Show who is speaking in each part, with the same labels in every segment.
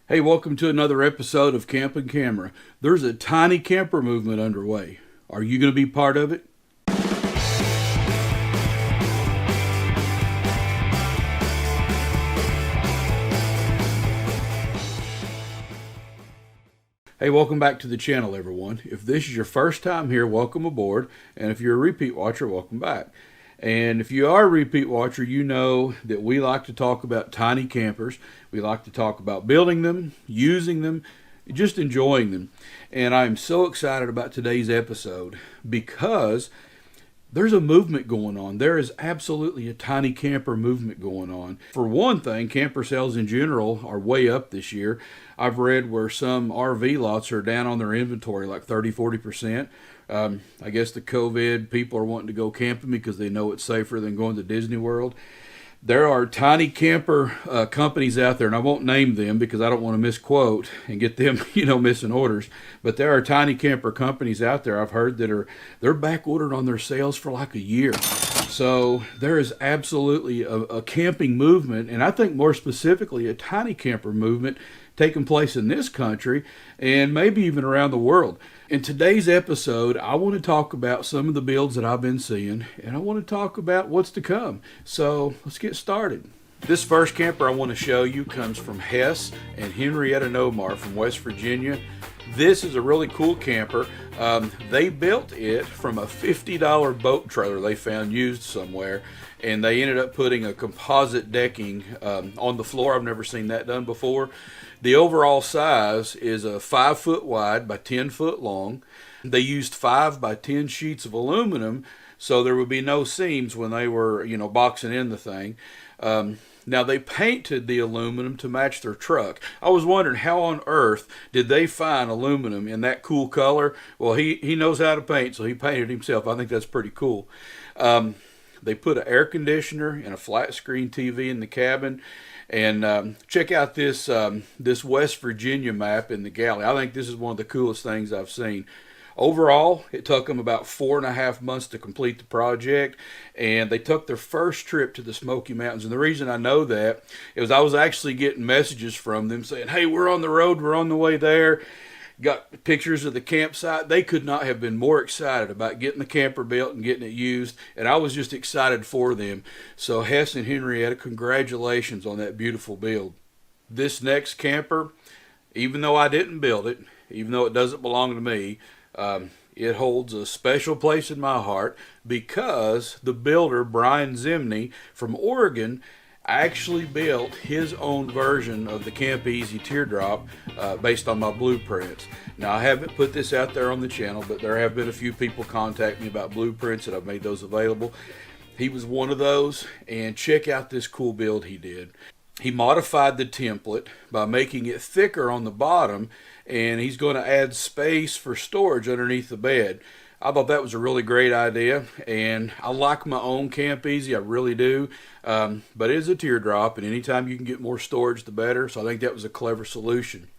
Speaker 1: Hey, welcome to another episode of Camp and Camera. There's a tiny camper movement underway. Are you going to be part of it? Hey, welcome back to the channel, everyone. If this is your first time here, welcome aboard. And if you're a repeat watcher, welcome back. And if you are a repeat watcher, you know that we like to talk about tiny campers. We like to talk about building them, using them, just enjoying them. And I'm so excited about today's episode because there's a movement going on. There is absolutely a tiny camper movement going on. For one thing, camper sales in general are way up this year. I've read where some RV lots are down on their inventory like 30–40%. I guess the COVID, people are wanting to go camping because they know it's safer than going to Disney World. There are tiny camper companies out there, and I won't name them because I don't want to misquote and get them, missing orders. But there are tiny camper companies out there I've heard that they're back ordered on their sales for like a year. So there is absolutely a camping movement, and I think more specifically a tiny camper movement taking place in this country and maybe even around the world. In today's episode, I want to talk about some of the builds that I've been seeing, and I want to talk about what's to come. So let's get started. This first camper I want to show you comes from Hess and Henrietta Nomar from West Virginia. This is a really cool camper. They built it from a $50 boat trailer they found used somewhere, and they ended up putting a composite decking on the floor. I've never seen that done before. The overall size is a 5 foot wide by 10 foot long. They used 5 by 10 sheets of aluminum, so there would be no seams when they were, boxing in the thing. Now they painted the aluminum to match their truck. I was wondering how on earth did they find aluminum in that cool color? Well, he knows how to paint, so he painted himself. I think that's pretty cool. They put an air conditioner and a flat screen TV in the cabin. And check out this West Virginia map in the galley. I think this is one of the coolest things I've seen. Overall, it took them about 4.5 months to complete the project, and they took their first trip to the Smoky Mountains. And the reason I know that is I was actually getting messages from them saying, hey, we're on the road, we're on the way there. Got pictures of the campsite. They could not have been more excited about getting the camper built and getting it used, and I was just excited for them. So Hess and Henrietta, congratulations on that beautiful build. This next camper, even though I didn't build it, even though it doesn't belong to me, it holds a special place in my heart because the builder, Brian Zimney from Oregon, actually built his own version of the Camp Easy Teardrop based on my blueprints. Now, I haven't put this out there on the channel, but there have been a few people contact me about blueprints, and I've made those available. He was one of those, and check out this cool build he did. He modified the template by making it thicker on the bottom, and he's going to add space for storage underneath the bed. I thought that was a really great idea, and I like my own Camp Easy, I really do, but it is a teardrop, and anytime you can get more storage, the better, so I think that was a clever solution.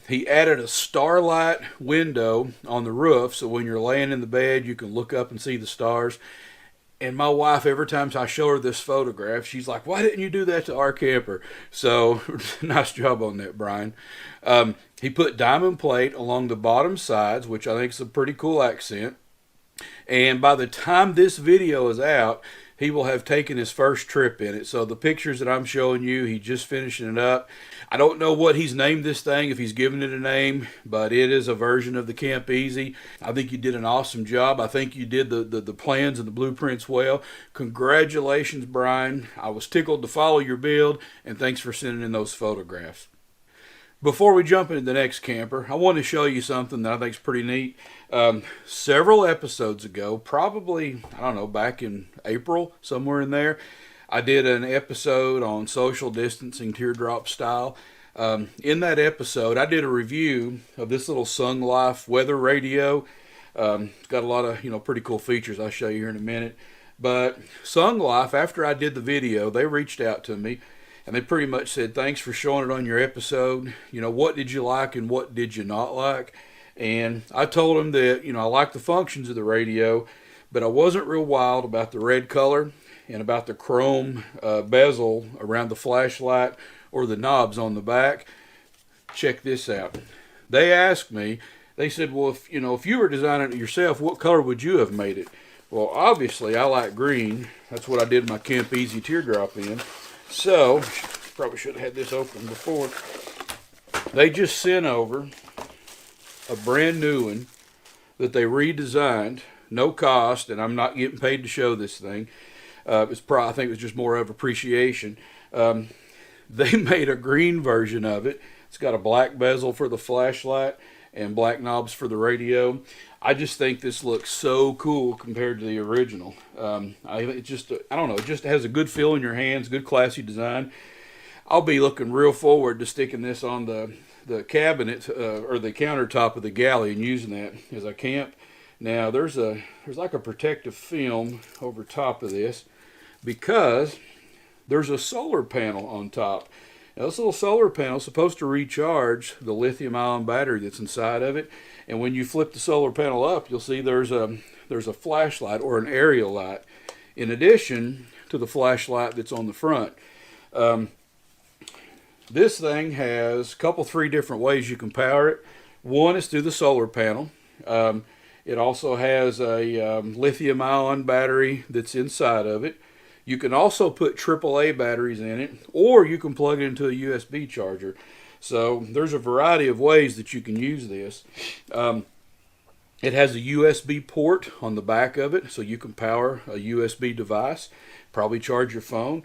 Speaker 1: He added a starlight window on the roof, so when you're laying in the bed, you can look up and see the stars. And my wife, every time I show her this photograph, she's like, why didn't you do that to our camper? So, nice job on that, Brian. He put diamond plate along the bottom sides, which I think is a pretty cool accent. And by the time this video is out, he will have taken his first trip in it. So the pictures that I'm showing you, he's just finishing it up. I don't know what he's named this thing, if he's given it a name, but it is a version of the Camp Easy. I think you did an awesome job. I think you did the plans and the blueprints well. Congratulations, Brian. I was tickled to follow your build, and thanks for sending in those photographs. Before we jump into the next camper, I want to show you something that I think is pretty neat. Several episodes ago, probably, I don't know, back in April, somewhere in there, I did an episode on social distancing teardrop style. In that episode, I did a review of this little SUNGLIFE weather radio. It's got a lot of, pretty cool features I'll show you here in a minute. But SUNGLIFE, after I did the video, they reached out to me. And they pretty much said, thanks for showing it on your episode. What did you like and what did you not like? And I told them that, I like the functions of the radio, but I wasn't real wild about the red color and about the chrome bezel around the flashlight or the knobs on the back. check this out. They asked me, they said, well, if you were designing it yourself, what color would you have made it? Well, obviously, I like green. That's what I did my Camp Easy Teardrop in. So, probably should have had this open before. They just sent over a brand new one that they redesigned, no cost, and I'm not getting paid to show this thing. I think it was just more of appreciation. They made a green version of it. It's got a black bezel for the flashlight and black knobs for the radio. I just think this looks so cool compared to the original. I don't know, it just has a good feel in your hands, good classy design. I'll be looking real forward to sticking this on the cabinet or the countertop of the galley and using that as I camp. Now there's like a protective film over top of this because there's a solar panel on top. Now, this little solar panel is supposed to recharge the lithium-ion battery that's inside of it. And when you flip the solar panel up, you'll see there's a flashlight or an aerial light in addition to the flashlight that's on the front. This thing has three different ways you can power it. One is through the solar panel. It also has a lithium-ion battery that's inside of it. You can also put AAA batteries in it, or you can plug it into a USB charger. So there's a variety of ways that you can use this. It has a USB port on the back of it, so you can power a USB device, probably charge your phone.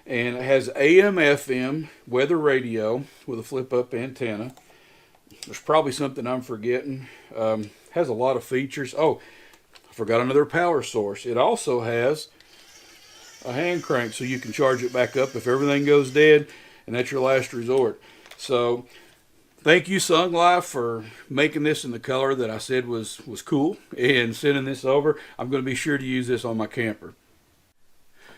Speaker 1: And it has AM/FM weather radio with a flip-up antenna. There's probably something I'm forgetting. Has a lot of features. Oh, I forgot another power source. It also has a hand crank so you can charge it back up if everything goes dead and that's your last resort. So thank you, SUNGLIFE, for making this in the color that I said was cool and sending this over. I'm going to be sure to use this on my camper.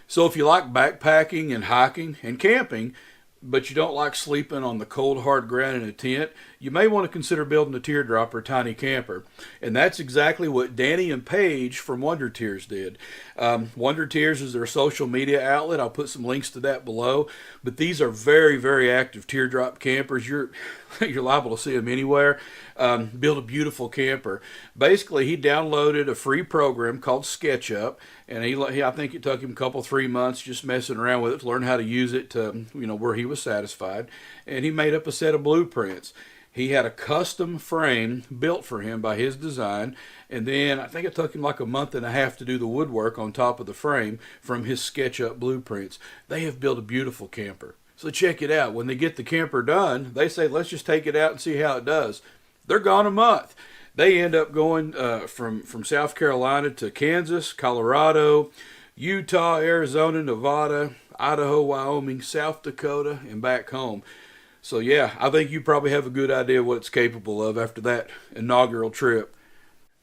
Speaker 1: So if you like backpacking and hiking and camping, but you don't like sleeping on the cold, hard ground in a tent, you may want to consider building a teardrop or tiny camper. And that's exactly what Danny and Paige from Wonder Tears did. Wonder Tears is their social media outlet. I'll put some links to that below. But these are very, very active teardrop campers. You're liable to see them anywhere. Build a beautiful camper. Basically, he downloaded a free program called SketchUp, and I think it took him a 3 months just messing around with it to learn how to use it to, where he was satisfied. And he made up a set of blueprints. He had a custom frame built for him by his design, and then I think it took him like a month and a half to do the woodwork on top of the frame from his SketchUp blueprints. They have built a beautiful camper. So check it out. When they get the camper done, they say, let's just take it out and see how it does. They're gone a month. They end up going from South Carolina to Kansas, Colorado, Utah, Arizona, Nevada, Idaho, Wyoming, South Dakota, and back home. So yeah, I think you probably have a good idea what it's capable of after that inaugural trip.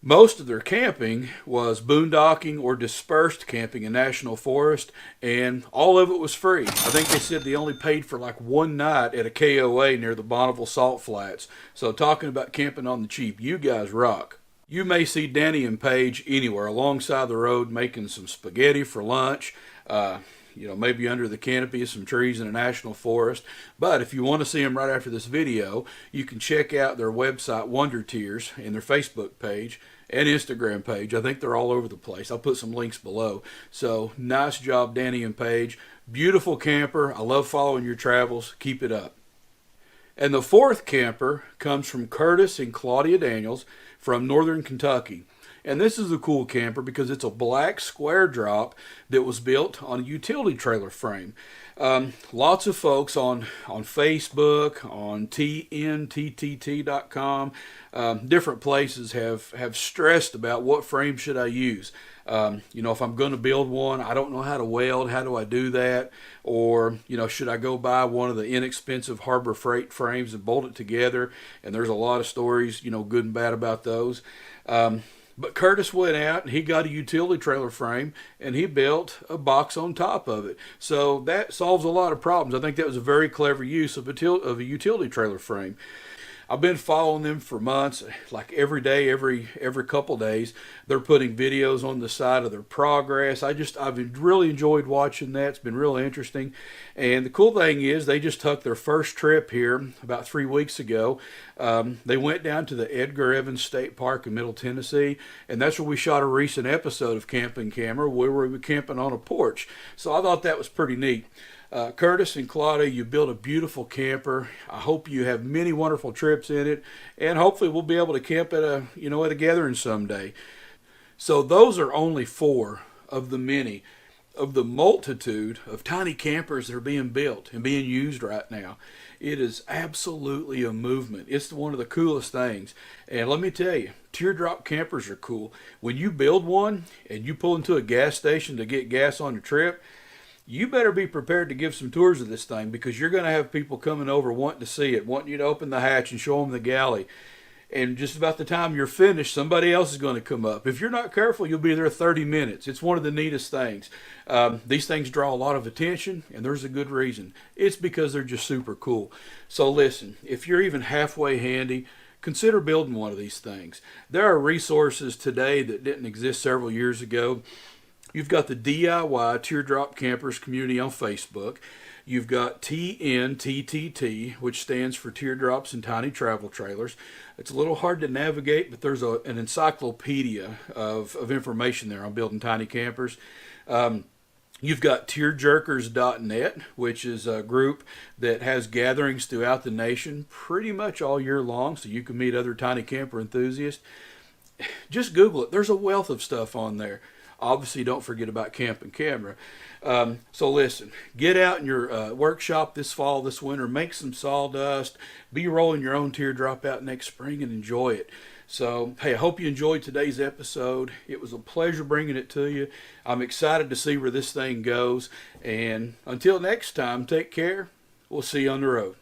Speaker 1: Most of their camping was boondocking or dispersed camping in national forest, and all of it was free. I think they said they only paid for like one night at a KOA near the Bonneville Salt Flats. So talking about camping on the cheap, you guys rock. You may see Danny and Paige anywhere alongside the road making some spaghetti for lunch, maybe under the canopy of some trees in a national forest. But if you want to see them right after this video, you can check out their website, Wonder Tears, and their Facebook page and Instagram page. I think they're all over the place. I'll put some links below. So nice job, Danny and Paige. Beautiful camper. I love following your travels. Keep it up. And the fourth camper comes from Curtis and Claudia Daniels from Northern Kentucky. And this is a cool camper because it's a black square drop that was built on a utility trailer frame. Lots of folks on Facebook, on TNTTT.com, different places have stressed about what frame should I use. If I'm going to build one, I don't know how to weld. How do I do that? Or, should I go buy one of the inexpensive Harbor Freight frames and bolt it together? And there's a lot of stories, good and bad about those. But Curtis went out and he got a utility trailer frame and he built a box on top of it. So that solves a lot of problems. I think that was a very clever use of a utility trailer frame. I've been following them for months, like every day, every couple days. They're putting videos on the side of their progress. I've really enjoyed watching that. It's been really interesting. And the cool thing is they just took their first trip here about 3 weeks ago. They went down to the Edgar Evans State Park in Middle Tennessee, and that's where we shot a recent episode of Camping Camera, where we were camping on a porch. So I thought that was pretty neat. Curtis and Claudia, you built a beautiful camper. I hope you have many wonderful trips in it, and hopefully we'll be able to camp at a gathering someday. So those are only 4 of the many, of the multitude of tiny campers that are being built and being used right now. It is absolutely a movement. It's one of the coolest things. And let me tell you, teardrop campers are cool. When you build one and you pull into a gas station to get gas on your trip, you better be prepared to give some tours of this thing, because you're going to have people coming over wanting to see it, wanting you to open the hatch and show them the galley. And just about the time you're finished, somebody else is going to come up. If you're not careful, you'll be there 30 minutes. It's one of the neatest things. These things draw a lot of attention, and there's a good reason. It's because they're just super cool. So listen, if you're even halfway handy, consider building one of these things. There are resources today that didn't exist several years ago. You've got the DIY Teardrop Campers community on Facebook. You've got TNTTT, which stands for Teardrops and Tiny Travel Trailers. It's a little hard to navigate, but there's an encyclopedia of information there on building tiny campers. You've got tearjerkers.net, which is a group that has gatherings throughout the nation pretty much all year long, so you can meet other tiny camper enthusiasts. Just Google it. There's a wealth of stuff on there. Obviously, don't forget about Camping Camera. So listen, get out in your workshop this fall, this winter, make some sawdust, be rolling your own teardrop out next spring, and enjoy it. So, hey, I hope you enjoyed today's episode. It was a pleasure bringing it to you. I'm excited to see where this thing goes. And until next time, take care. We'll see you on the road.